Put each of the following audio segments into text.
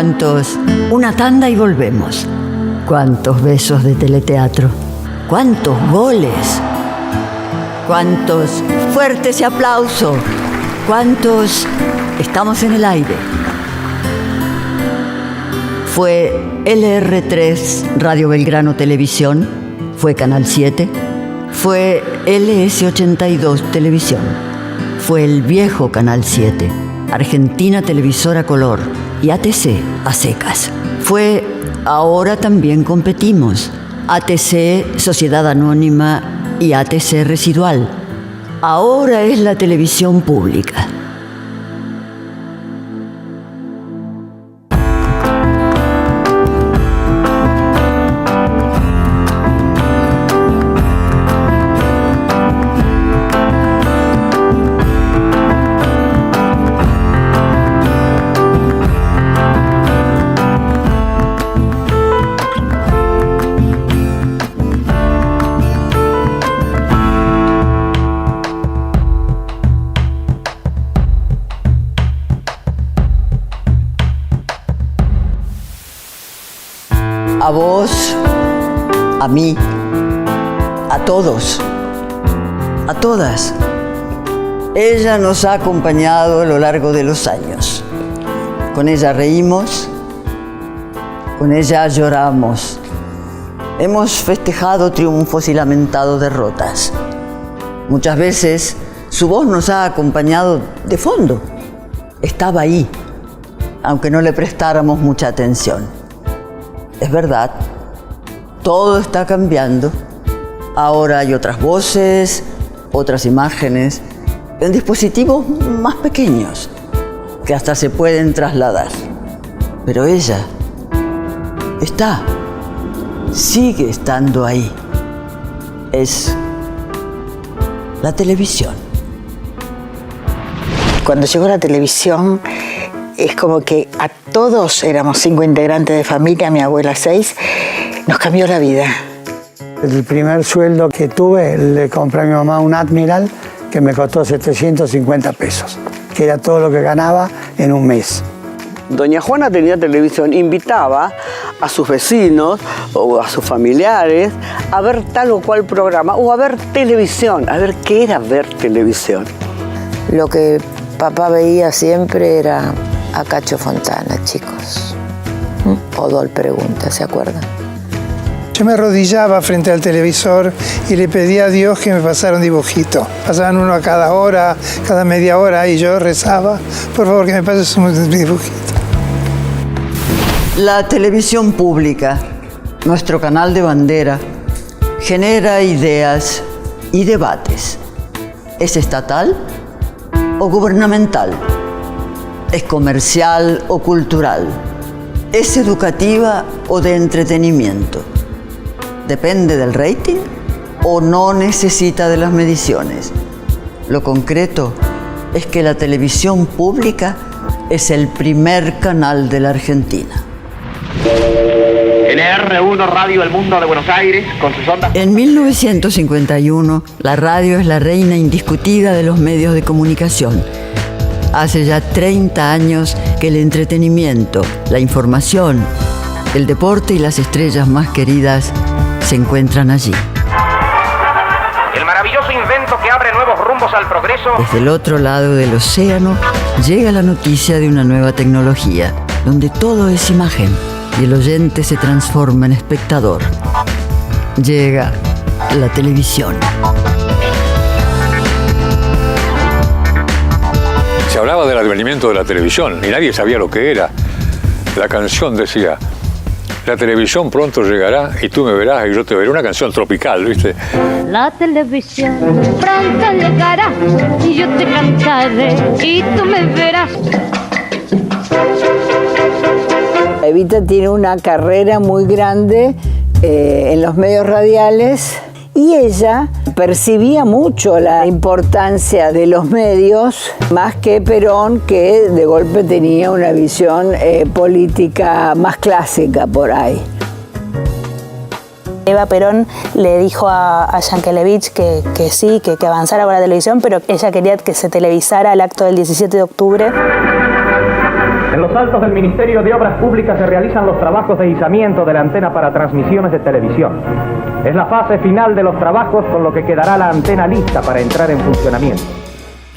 ¿Cuántos? Una tanda y volvemos. ¿Cuántos besos de teleteatro? ¿Cuántos goles? ¿Cuántos fuertes y aplauso? ¿Cuántos? Estamos en el aire. Fue LR3 Radio Belgrano Televisión, fue Canal 7, fue LS82 Televisión, fue el viejo Canal 7, Argentina Televisora Color y ATC a secas. Fue Ahora También Competimos, ATC Sociedad Anónima y ATC Residual. Ahora es la televisión pública. A vos, a mí, a todos, a todas. Ella nos ha acompañado a lo largo de los años. Con ella reímos, con ella lloramos. Hemos festejado triunfos y lamentado derrotas. Muchas veces su voz nos ha acompañado de fondo. Estaba ahí, aunque no le prestáramos mucha atención. Es verdad, todo está cambiando. Ahora hay otras voces, otras imágenes, en dispositivos más pequeños que hasta se pueden trasladar. Pero ella está, sigue estando ahí. Es la televisión. Cuando llegó la televisión, es como que a todos, éramos 5 integrantes de familia, mi abuela 6, nos cambió la vida. El primer sueldo que tuve, le compré a mi mamá un Admiral que me costó 750 pesos, que era todo lo que ganaba en un mes. Doña Juana tenía televisión, invitaba a sus vecinos o a sus familiares a ver tal o cual programa o a ver televisión, a ver qué era ver televisión. Lo que papá veía siempre era a Cacho Fontana, chicos. Odol pregunta, ¿se acuerdan? Yo me arrodillaba frente al televisor y le pedía a Dios que me pasara un dibujito. Pasaban uno a cada hora, cada media hora, y yo rezaba, por favor, que me pases un dibujito. La televisión pública, nuestro canal de bandera, genera ideas y debates. ¿Es estatal o gubernamental? ¿Es comercial o cultural? ¿Es educativa o de entretenimiento? ¿Depende del rating o no necesita de las mediciones? Lo concreto es que la televisión pública es el primer canal de la Argentina. LR1 Radio El Mundo de Buenos Aires, con sus ondas. En 1951, la radio es la reina indiscutida de los medios de comunicación. Hace ya 30 años que el entretenimiento, la información, el deporte y las estrellas más queridas se encuentran allí. El maravilloso invento que abre nuevos rumbos al progreso. Desde el otro lado del océano llega la noticia de una nueva tecnología, donde todo es imagen y el oyente se transforma en espectador. Llega la televisión. Se hablaba del advenimiento de la televisión y nadie sabía lo que era. La canción decía: la televisión pronto llegará y tú me verás y yo te veré. Una canción tropical, ¿viste? La televisión pronto llegará y yo te cantaré y tú me verás. Evita tiene una carrera muy grande en los medios radiales y ella percibía mucho la importancia de los medios, más que Perón, que de golpe tenía una visión política más clásica por ahí. Eva Perón le dijo a Yankelevich que sí, que avanzara con la televisión, pero ella quería que se televisara el acto del 17 de octubre. En los los Altos del Ministerio de Obras Públicas se realizan los trabajos de izamiento de la antena para transmisiones de televisión. Es la fase final de los trabajos, con lo que quedará la antena lista para entrar en funcionamiento.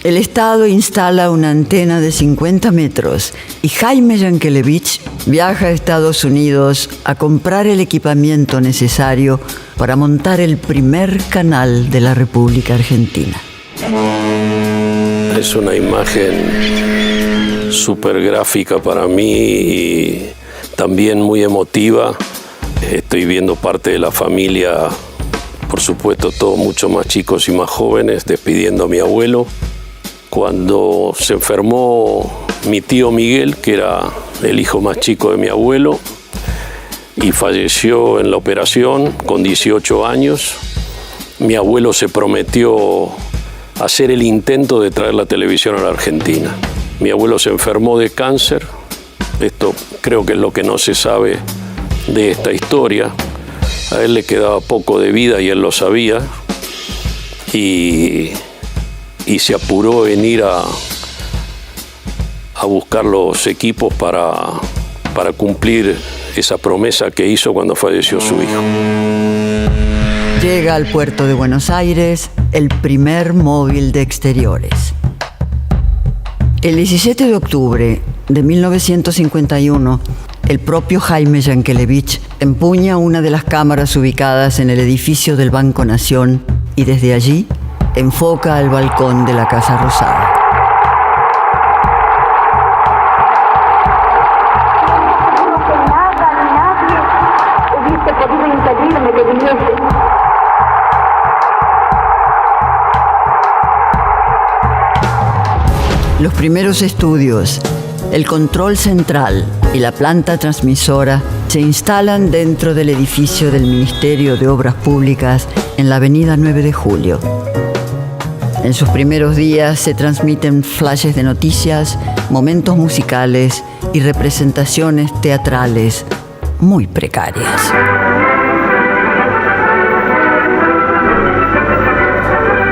El Estado instala una antena de 50 metros y Jaime Yankelevich viaja a Estados Unidos a comprar el equipamiento necesario para montar el primer canal de la República Argentina. Es una imagen súper gráfica para mí y también muy emotiva. Estoy viendo parte de la familia, por supuesto, todos mucho más chicos y más jóvenes, despidiendo a mi abuelo. Cuando se enfermó mi tío Miguel, que era el hijo más chico de mi abuelo, y falleció en la operación con 18 años, mi abuelo se prometió hacer el intento de traer la televisión a la Argentina. Mi abuelo se enfermó de cáncer. Esto creo que es lo que no se sabe de esta historia. A él le quedaba poco de vida y él lo sabía. Y se apuró en ir a buscar los equipos para cumplir esa promesa que hizo cuando falleció su hijo. Llega al puerto de Buenos Aires el primer móvil de exteriores. El 17 de octubre de 1951, el propio Jaime Yankelevich empuña una de las cámaras ubicadas en el edificio del Banco Nación y desde allí enfoca al balcón de la Casa Rosada. Nadie hubiese podido impedirme que viniese. Los primeros estudios, el control central y la planta transmisora se instalan dentro del edificio del Ministerio de Obras Públicas en la avenida 9 de Julio. En sus primeros días se transmiten flashes de noticias, momentos musicales y representaciones teatrales muy precarias.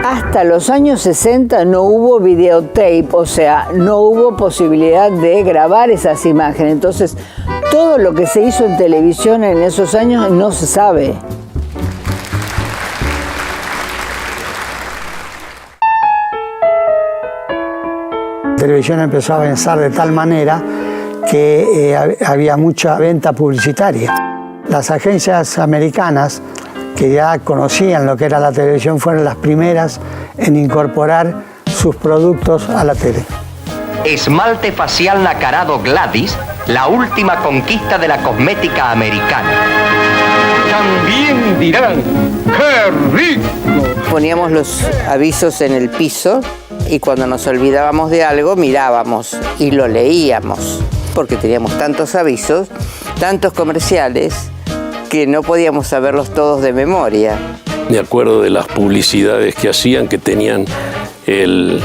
Hasta los años 60 no hubo videotape, o sea, no hubo posibilidad de grabar esas imágenes. Entonces, todo lo que se hizo en televisión en esos años no se sabe. La televisión empezó a avanzar de tal manera que había mucha venta publicitaria. Las agencias americanas, que ya conocían lo que era la televisión, fueron las primeras en incorporar sus productos a la tele. Esmalte facial nacarado Gladys, la última conquista de la cosmética americana. También dirán, ¡qué rico! Poníamos los avisos en el piso y cuando nos olvidábamos de algo mirábamos y lo leíamos, porque teníamos tantos avisos, tantos comerciales, que no podíamos saberlos todos de memoria. Me acuerdo de las publicidades que hacían, que tenían el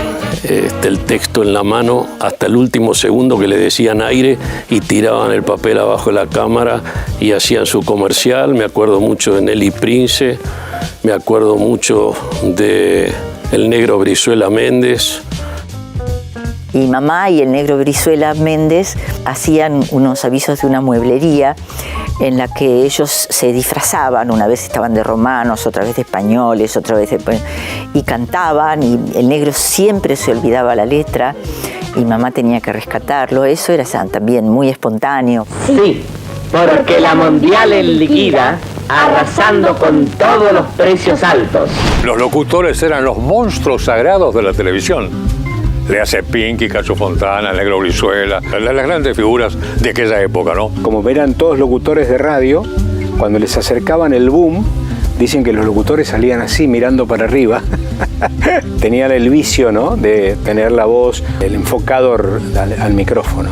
texto en la mano hasta el último segundo, que le decían aire y tiraban el papel abajo de la cámara y hacían su comercial. Me acuerdo mucho de Nelly Prince, me acuerdo mucho de el Negro Brizuela Méndez. Mi mamá y el Negro Brizuela Méndez hacían unos avisos de una mueblería en la que ellos se disfrazaban, una vez estaban de romanos, otra vez de españoles, otra vez y cantaban, y el negro siempre se olvidaba la letra y mamá tenía que rescatarlo. Eso era también muy espontáneo. Sí, porque la Mundial en liquida, arrasando con todos los precios altos. Los locutores eran los monstruos sagrados de la televisión. Le hace Pinky, Cacho Fontana, el Negro Brizuela, las grandes figuras de aquella época, ¿no? Como eran todos locutores de radio, cuando les acercaban el boom, dicen que los locutores salían así, mirando para arriba. Tenían el vicio, ¿no?, de tener la voz, el enfocado al micrófono.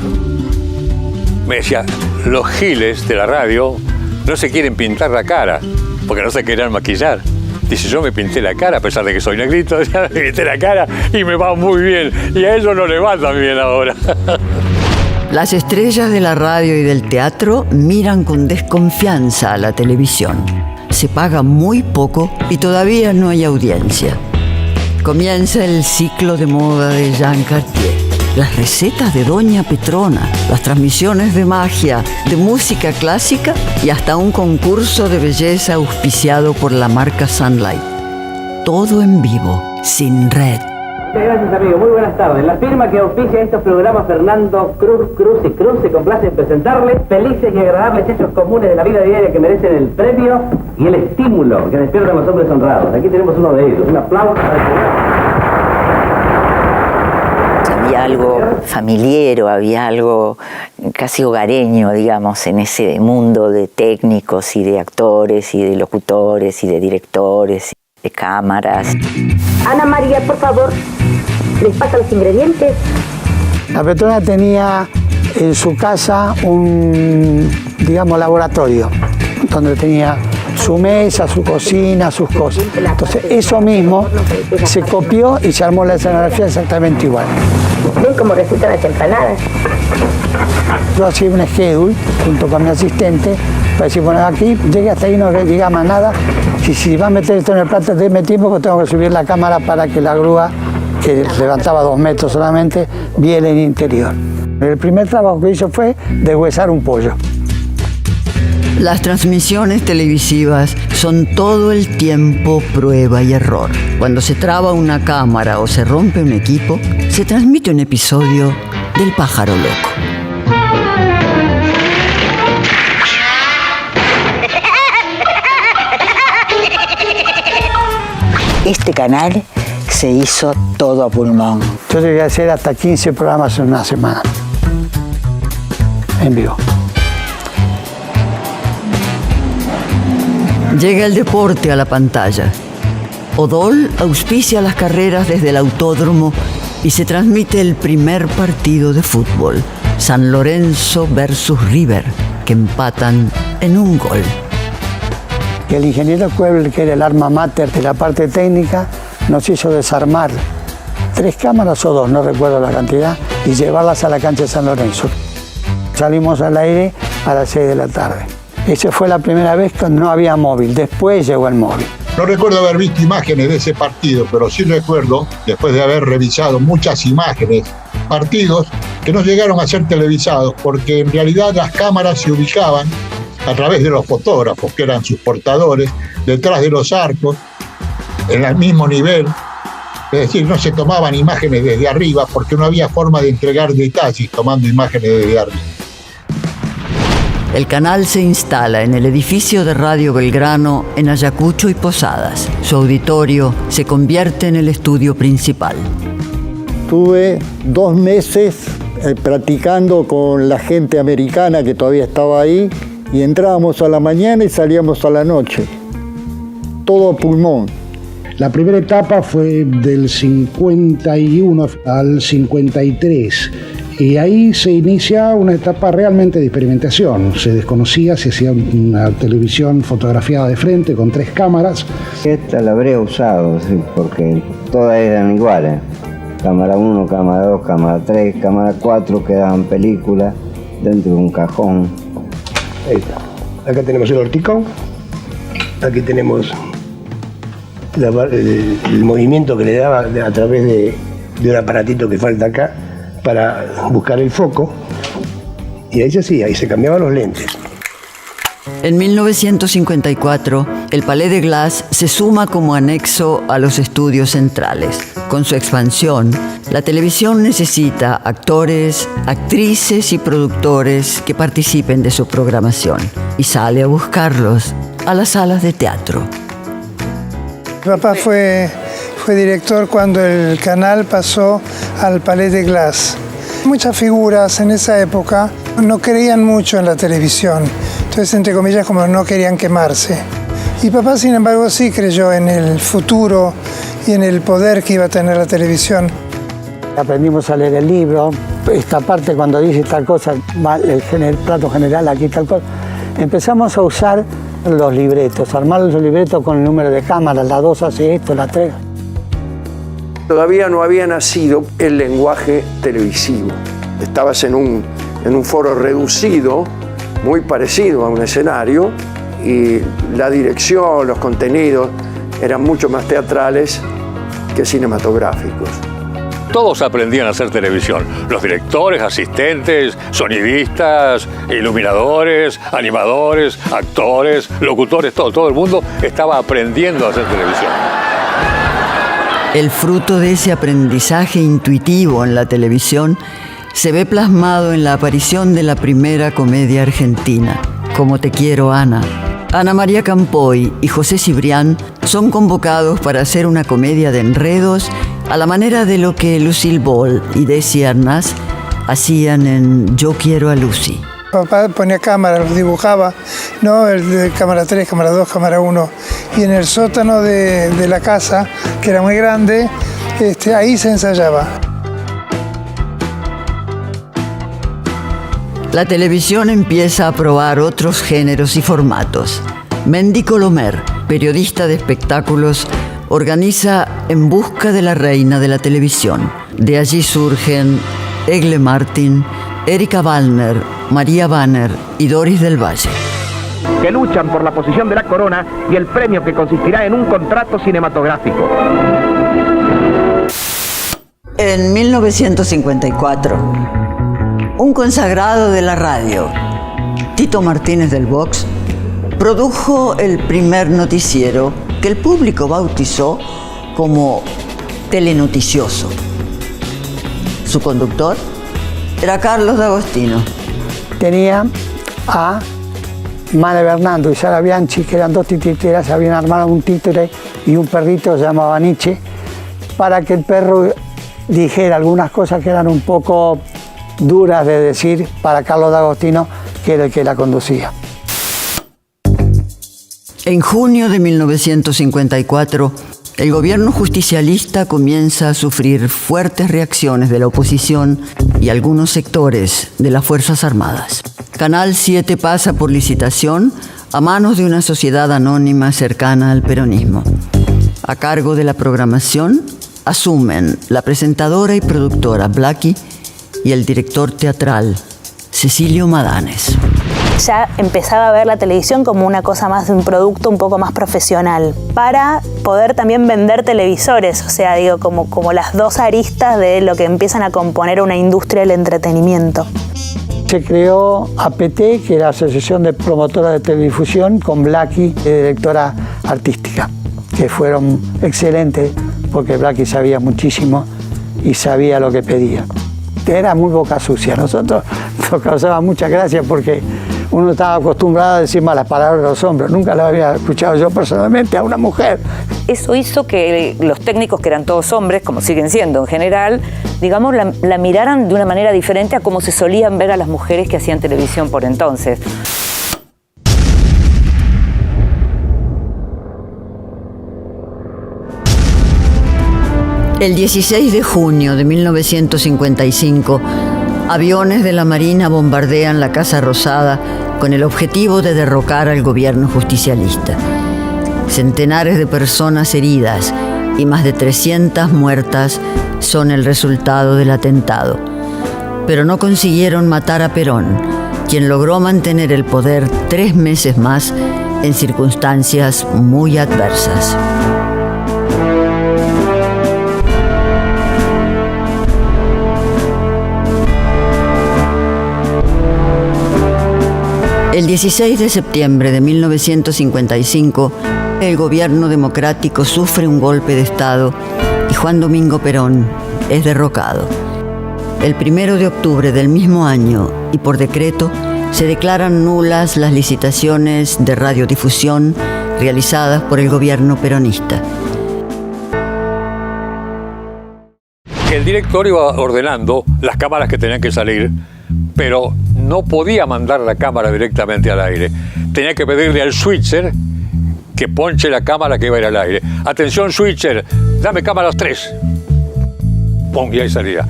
Me decía, los giles de la radio no se quieren pintar la cara, porque no se querían maquillar. Dice, yo me pinté la cara, a pesar de que soy negrito, ya me pinté la cara y me va muy bien. Y a ellos no les va tan bien ahora. Las estrellas de la radio y del teatro miran con desconfianza a la televisión. Se paga muy poco y todavía no hay audiencia. Comienza el ciclo de moda de Jean Cartier. las recetas de Doña Petrona, las transmisiones de magia, de música clásica y hasta un concurso de belleza auspiciado por la marca Sunlight. Todo en vivo, sin red. Gracias, amigo. Muy buenas tardes. La firma que auspicia estos programas, Fernando Cruz y Cruz, se complace en presentarles felices y agradables hechos comunes de la vida diaria que merecen el premio y el estímulo que despiertan los hombres honrados. Aquí tenemos uno de ellos. Un aplauso para el programa. Había algo familiar, había algo casi hogareño, digamos, en ese mundo de técnicos y de actores y de locutores y de directores, de cámaras. Ana María, por favor, les pasa los ingredientes. La Petrona tenía en su casa un, digamos, laboratorio, donde tenía su mesa, su cocina, sus cosas. Entonces, eso mismo se copió y se armó la escenografía exactamente igual. ¿Ven cómo resultan las empanadas? Yo hacía un schedule junto con mi asistente para decir, bueno, aquí llegué hasta ahí, no llega más nada. Si va a meter esto en el plato, déme tiempo porque tengo que subir la cámara para que la grúa, que levantaba 2 metros solamente, viera el interior. El primer trabajo que hizo fue deshuesar un pollo. Las transmisiones televisivas son todo el tiempo prueba y error. Cuando se traba una cámara o se rompe un equipo, se transmite un episodio del Pájaro Loco. Este canal se hizo todo a pulmón. Yo llegué a hacer hasta 15 programas en una semana, en vivo. Llega el deporte a la pantalla. Odol auspicia las carreras desde el autódromo y se transmite el primer partido de fútbol, San Lorenzo versus River, que empatan en un gol. El ingeniero Kuebel, que era el alma mater de la parte técnica, nos hizo desarmar 3 cámaras o 2, no recuerdo la cantidad, y llevarlas a la cancha de San Lorenzo. Salimos al aire a las 6 de la tarde. Esa fue la primera vez que no había móvil, después llegó el móvil. No recuerdo haber visto imágenes de ese partido, pero sí recuerdo, después de haber revisado muchas imágenes, partidos que no llegaron a ser televisados, porque en realidad las cámaras se ubicaban a través de los fotógrafos, que eran sus portadores, detrás de los arcos, en el mismo nivel. Es decir, no se tomaban imágenes desde arriba porque no había forma de entregar detalles tomando imágenes desde arriba. El canal se instala en el edificio de Radio Belgrano en Ayacucho y Posadas. Su auditorio se convierte en el estudio principal. Tuve 2 meses practicando con la gente americana que todavía estaba ahí y entrábamos a la mañana y salíamos a la noche. Todo a pulmón. La primera etapa fue del 51 al 53. Y ahí se inicia una etapa realmente de experimentación. Se desconocía, se hacía una televisión fotografiada de frente con 3 cámaras. Esta la habría usado, sí, porque todas eran iguales. Cámara 1, cámara 2, cámara 3, cámara 4, quedaban películas dentro de un cajón. Ahí está. Acá tenemos el horticón. Aquí tenemos el movimiento que le daba a través de un aparatito que falta acá, para buscar el foco, y ahí se hacía, y se cambiaban los lentes. En 1954, el Palais de Glace se suma como anexo a los estudios centrales. Con su expansión, la televisión necesita actores, actrices y productores que participen de su programación, y sale a buscarlos a las salas de teatro. Mi papá fue director cuando el canal pasó al Palais de Glace. Muchas figuras en esa época no creían mucho en la televisión, entonces, entre comillas, como no querían quemarse. Y papá, sin embargo, sí creyó en el futuro y en el poder que iba a tener la televisión. Aprendimos a leer el libro, esta parte cuando dice tal cosa, el plato general, aquí tal cosa. Empezamos a usar los libretos, armar los libretos con el número de cámaras, la 2 hace esto, la 3. Todavía no había nacido el lenguaje televisivo. Estabas en un foro reducido, muy parecido a un escenario, y la dirección, los contenidos eran mucho más teatrales que cinematográficos. todos aprendían a hacer televisión. Los directores, asistentes, sonidistas, iluminadores, animadores, actores, locutores, todo el mundo estaba aprendiendo a hacer televisión. El fruto de ese aprendizaje intuitivo en la televisión se ve plasmado en la aparición de la primera comedia argentina, Como te quiero, Ana. Ana María Campoy y José Cibrián son convocados para hacer una comedia de enredos a la manera de lo que Lucille Ball y Desi Arnaz hacían en Yo quiero a Lucy. Papá ponía cámara, los dibujaba, ¿no? El de cámara 3, cámara 2, cámara 1. Y en el sótano de la casa, que era muy grande, ahí se ensayaba. La televisión empieza a probar otros géneros y formatos. Mendy Colomer, periodista de espectáculos, organiza En busca de la reina de la televisión. De allí surgen Egle Martin, Erika Wallner, María Banner y Doris del Valle. Que luchan por la posición de la corona y el premio que consistirá en un contrato cinematográfico. En 1954, un consagrado de la radio, Tito Martínez del Vox, produjo el primer noticiero que el público bautizó como telenoticioso. Su conductor era Carlos D'Agostino. Tenía a Mane Bernardo y Sara Bianchi, que eran dos titiriteras, habían armado un títere y un perrito se llamaba Nietzsche, para que el perro dijera algunas cosas que eran un poco duras de decir para Carlos D'Agostino, que era el que la conducía. En junio de 1954, el gobierno justicialista comienza a sufrir fuertes reacciones de la oposición y algunos sectores de las Fuerzas Armadas. Canal 7 pasa por licitación a manos de una sociedad anónima cercana al peronismo. A cargo de la programación asumen la presentadora y productora Blackie y el director teatral Cecilio Madanes. Ya empezaba a ver la televisión como una cosa más de un producto un poco más profesional, para poder también vender televisores, o sea, digo, como las dos aristas de lo que empiezan a componer una industria del entretenimiento. Se creó APT, que era la Asociación de Promotoras de Teledifusión, con Blackie, directora artística, que fueron excelentes, porque Blackie sabía muchísimo y sabía lo que pedía. Era muy boca sucia. Nosotros nos causaba mucha gracia porque uno estaba acostumbrado a decir malas palabras a los hombres. Nunca las había escuchado yo personalmente a una mujer. Eso hizo que los técnicos, que eran todos hombres, como siguen siendo en general, digamos, la miraran de una manera diferente a cómo se solían ver a las mujeres que hacían televisión por entonces. El 16 de junio de 1955, aviones de la Marina bombardean la Casa Rosada con el objetivo de derrocar al gobierno justicialista. Centenares de personas heridas y más de 300 muertas son el resultado del atentado. Pero no consiguieron matar a Perón, quien logró mantener el poder 3 meses más en circunstancias muy adversas. El 16 de septiembre de 1955, el gobierno democrático sufre un golpe de Estado y Juan Domingo Perón es derrocado. El 1 de octubre del mismo año, y por decreto, se declaran nulas las licitaciones de radiodifusión realizadas por el gobierno peronista. El director iba ordenando las cámaras que tenían que salir, pero no podía mandar la cámara directamente al aire. Tenía que pedirle al switcher que ponche la cámara que iba a ir al aire. Atención, switcher, dame cámaras 3. Pum, y ahí salía.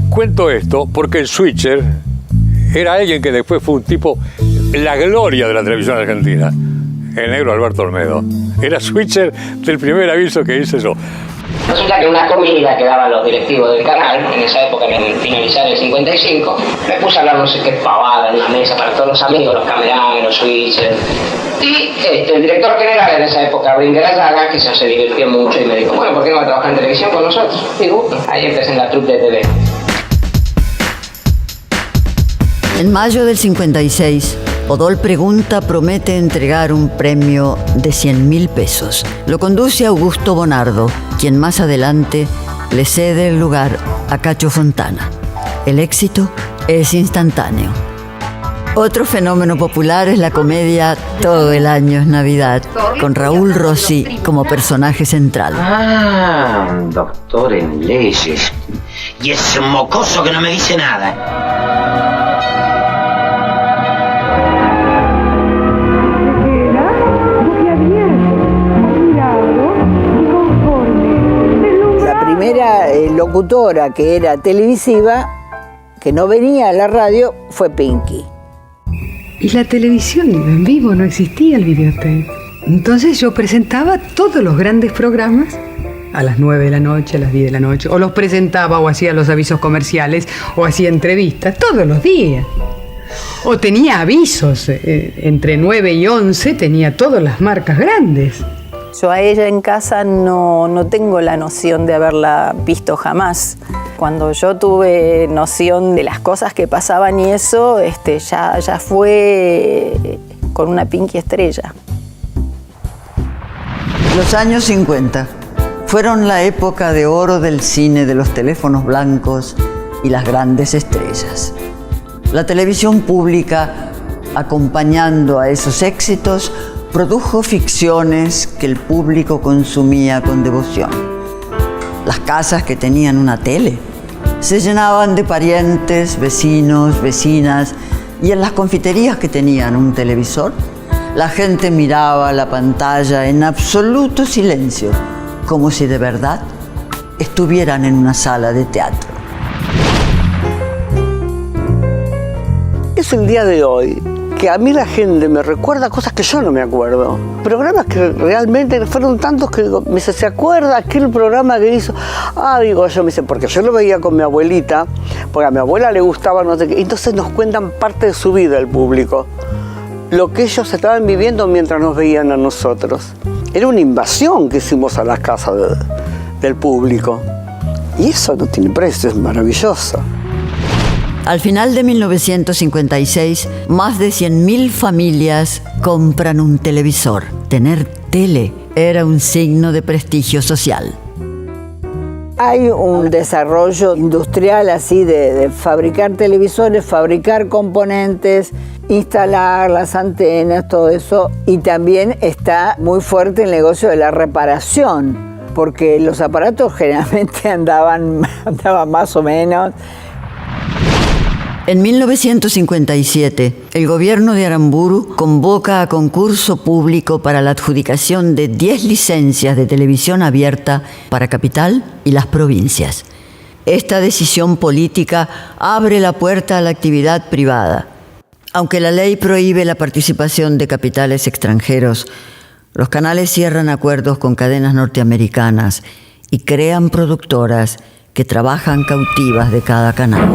Cuento esto porque el switcher era alguien que después fue un tipo, la gloria de la televisión argentina, el negro Alberto Olmedo. Era switcher del primer aviso que hice yo. Resulta que una comida que daban los directivos del canal, en esa época, en finalizar el 55, me puse a hablar no sé qué pavada en la mesa para todos los amigos, los cameramen, los switches. Y el director general en esa época, Bringer Ayaga, que se divirtió mucho y me dijo, bueno, ¿por qué no va a trabajar en televisión con nosotros? Digo, ahí empecé en la troupe de TV. En mayo del 56, Odol Pregunta promete entregar un premio de 100.000 pesos. Lo conduce Augusto Bonardo, quien más adelante le cede el lugar a Cacho Fontana. El éxito es instantáneo. Otro fenómeno popular es la comedia Todo el año es Navidad, con Raúl Rossi como personaje central. Ah, un doctor en leyes. Y ese mocoso que no me dice nada. La primera locutora que era televisiva, que no venía a la radio, fue Pinky. Y la televisión en vivo, no existía el videotape. Entonces yo presentaba todos los grandes programas a las 9 de la noche, a las 10 de la noche, o los presentaba o hacía los avisos comerciales o hacía entrevistas todos los días. O tenía avisos, entre 9 y 11 tenía todas las marcas grandes. Yo a ella en casa no tengo la noción de haberla visto jamás. Cuando yo tuve noción de las cosas que pasaban y eso, ya fue con una Pinky estrella. Los años 50 fueron la época de oro del cine, de los teléfonos blancos y las grandes estrellas. La televisión pública, acompañando a esos éxitos, produjo ficciones que el público consumía con devoción. Las casas que tenían una tele se llenaban de parientes, vecinos, vecinas, y en las confiterías que tenían un televisor, la gente miraba la pantalla en absoluto silencio, como si de verdad estuvieran en una sala de teatro. Es el día de hoy que a mí la gente me recuerda cosas que yo no me acuerdo. Programas que realmente fueron tantos que me dice, ¿se acuerda aquel programa que hizo? Ah, digo yo, me dice, porque yo lo veía con mi abuelita, porque a mi abuela le gustaba no sé qué, entonces nos cuentan parte de su vida el público. Lo que ellos estaban viviendo mientras nos veían a nosotros. Era una invasión que hicimos a las casas del público. Y eso no tiene precio, es maravilloso. Al final de 1956, más de 100.000 familias compran un televisor. Tener tele era un signo de prestigio social. Hay un desarrollo industrial así de fabricar televisores, fabricar componentes, instalar las antenas, todo eso. Y también está muy fuerte el negocio de la reparación, porque los aparatos generalmente andaban más o menos. En 1957, el gobierno de Aramburu convoca a concurso público para la adjudicación de 10 licencias de televisión abierta para Capital y las provincias. Esta decisión política abre la puerta a la actividad privada. Aunque la ley prohíbe la participación de capitales extranjeros, los canales cierran acuerdos con cadenas norteamericanas y crean productoras que trabajan cautivas de cada canal.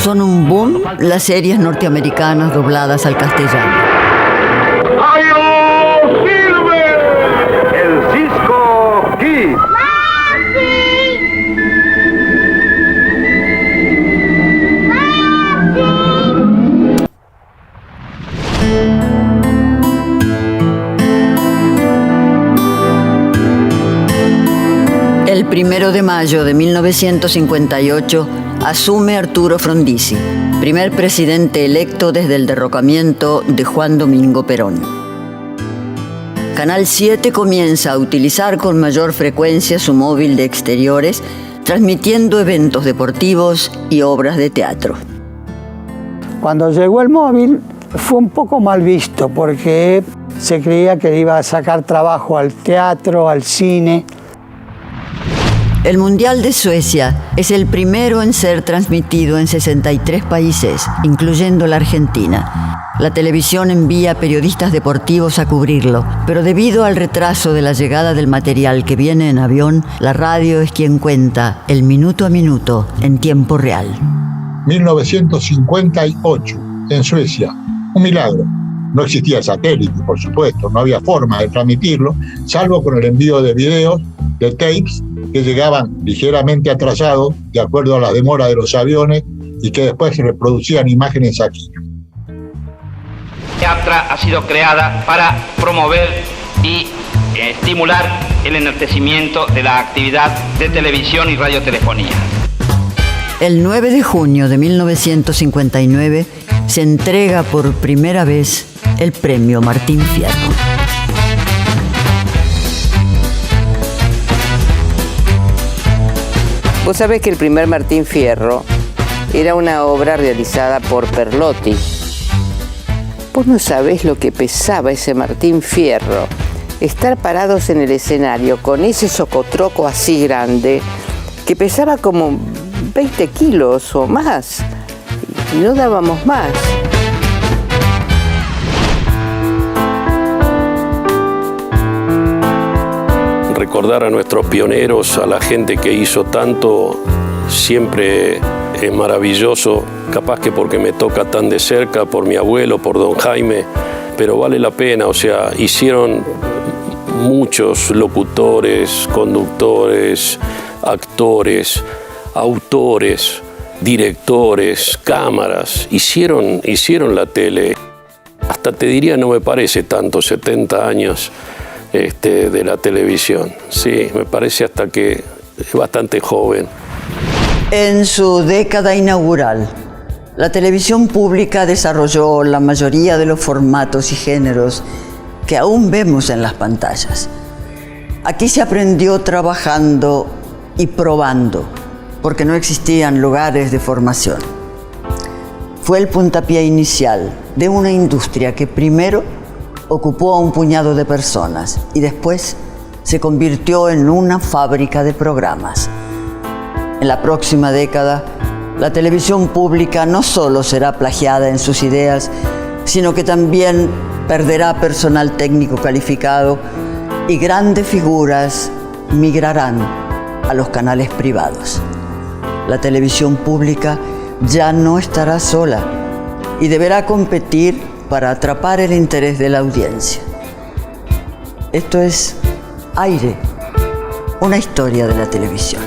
Son un boom las series norteamericanas dobladas al castellano. El Cisco Kid. El 1 de mayo de 1958 asume Arturo Frondizi, primer presidente electo desde el derrocamiento de Juan Domingo Perón. Canal 7 comienza a utilizar con mayor frecuencia su móvil de exteriores, transmitiendo eventos deportivos y obras de teatro. Cuando llegó el móvil fue un poco mal visto porque se creía que iba a sacar trabajo al teatro, al cine. El Mundial de Suecia es el primero en ser transmitido en 63 países, incluyendo la Argentina. La televisión envía periodistas deportivos a cubrirlo, pero debido al retraso de la llegada del material que viene en avión, la radio es quien cuenta el minuto a minuto en tiempo real. 1958, en Suecia. Un milagro. No existía satélite, por supuesto, no había forma de transmitirlo, salvo con el envío de videos, de tapes, que llegaban ligeramente atrasados, de acuerdo a las demoras de los aviones, y que después se reproducían imágenes aquí. Teatra ha sido creada para promover y estimular el enaltecimiento de la actividad de televisión y radiotelefonía. El 9 de junio de 1959 se entrega por primera vez el premio Martín Fierro. Vos sabés que el primer Martín Fierro era una obra realizada por Perlotti. Vos no sabés lo que pesaba ese Martín Fierro. Estar parados en el escenario con ese socotroco así grande, que pesaba como 20 kilos o más. Y no dábamos más. Recordar a nuestros pioneros, a la gente que hizo tanto, siempre es maravilloso, capaz que porque me toca tan de cerca, por mi abuelo, por don Jaime, pero vale la pena, o sea, hicieron muchos locutores, conductores, actores, autores, directores, cámaras, hicieron la tele. Hasta te diría, no me parece tanto, 70 años de la televisión. Sí, me parece hasta que es bastante joven. En su década inaugural, la televisión pública desarrolló la mayoría de los formatos y géneros que aún vemos en las pantallas. Aquí se aprendió trabajando y probando, porque no existían lugares de formación. Fue el puntapié inicial de una industria que primero ocupó a un puñado de personas y después se convirtió en una fábrica de programas. En la próxima década, la televisión pública no solo será plagiada en sus ideas, sino que también perderá personal técnico calificado y grandes figuras migrarán a los canales privados. La televisión pública ya no estará sola y deberá competir para atrapar el interés de la audiencia. Esto es Aire, una historia de la televisión.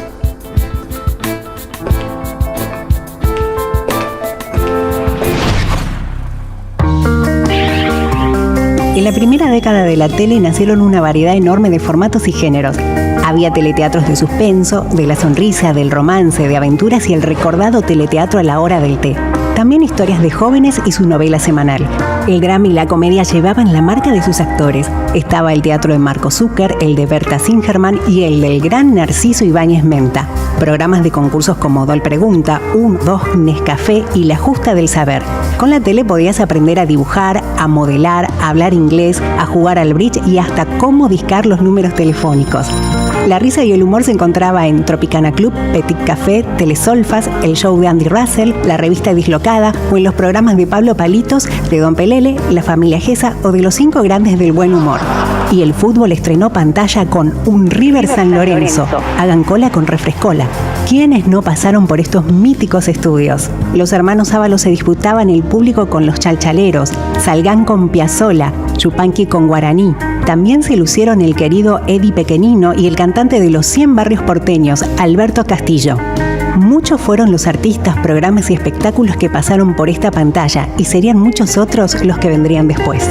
En la primera década de la tele nacieron una variedad enorme de formatos y géneros. Había teleteatros de suspenso, de la sonrisa, del romance, de aventuras y el recordado teleteatro a la hora del té. También historias de jóvenes y su novela semanal. El drama y la comedia llevaban la marca de sus actores. Estaba el teatro de Marco Zucker, el de Berta Singerman y el del gran Narciso Ibáñez Menta. Programas de concursos como Dol Pregunta, 1, 2, Nescafé y La Justa del Saber. Con la tele podías aprender a dibujar, a modelar, a hablar inglés, a jugar al bridge y hasta cómo discar los números telefónicos. La risa y el humor se encontraba en Tropicana Club, Petit Café, Telesolfas, el show de Andy Russell, la revista Dislocada o en los programas de Pablo Palitos, de Don Pelele, La Familia Gesa o de los 5 grandes del buen humor. Y el fútbol estrenó pantalla con un River San Lorenzo. Hagan cola con Refrescola. ¿Quiénes no pasaron por estos míticos estudios? Los hermanos Ábalos se disputaban el público con los chalchaleros, Salgán con Piazzolla, Chupanqui con Guaraní. También se lucieron el querido Eddie Pequenino y el cantante de los 100 barrios porteños, Alberto Castillo. Muchos fueron los artistas, programas y espectáculos que pasaron por esta pantalla y serían muchos otros los que vendrían después.